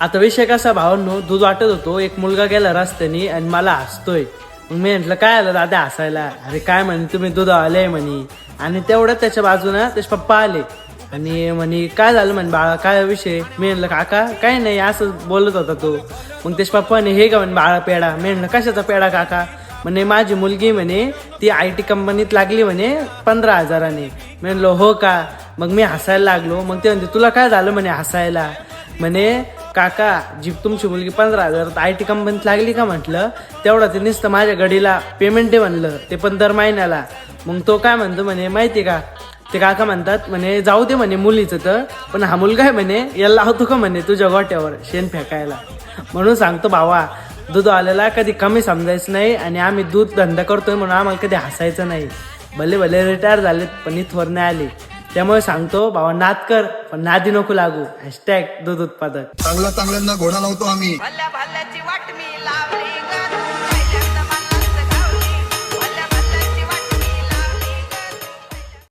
आता विषय कसा भावांनो, दूध वाटत होतो, एक मुलगा गेला रस्त्याने आणि मला हसतोय. मग मी म्हटलं काय आलं दादा हसायला? अरे काय म्हणे तुम्ही दूध आले म्हणे. आणि तेवढ्यात त्याच्या बाजूनं त्याचे पप्पा आले आणि म्हणे काय झालं म्हणे बाळा, काय विषय? मी म्हणलं काका काय नाही असं बोलत होता तो. मग त्याच्या पप्पाने हे का म्हणे बाळा पेढा. मी म्हणलं कशाचा पेढा काका? म्हणे माझी मुलगी म्हणे ती IT कंपनीत लागली म्हणे 15,000ने. मी म्हणलो हो का? मग मी हसायला लागलो. मग ते म्हणते तुला काय झालं म्हणे हसायला? म्हणे काका जी तुमची मुलगी 15,000 IT कंपनीत लागली का? म्हटलं तेवढं ते नुसतं माझ्या गडीला पेमेंट आहे म्हणलं, ते पण दर महिन्याला. मग तो काय म्हणतो म्हणे माहिती का, ते काका म्हणतात म्हणे जाऊ दे म्हणे मुलीचं तर, पण हा मुलगा आहे म्हणे याला लावतो का म्हणे तुझ्या गोट्यावर शेण फेकायला. म्हणून सांगतो भावा, दूध आलेला कधी कमी समजायचं नाही आणि आम्ही दूध धंदा करतोय म्हणून आम्हाला कधी हसायचं नाही. भले भले रिटायर झालेत पण इथवर नाही आले. त्यामुळे सांगतो भावा नाद कर पण नादी नको लागू. # दूध उत्पादक. चांगला चांगल्यांना घोडा लावतो आम्ही. भल्या भल्याची वाटणी लावली ग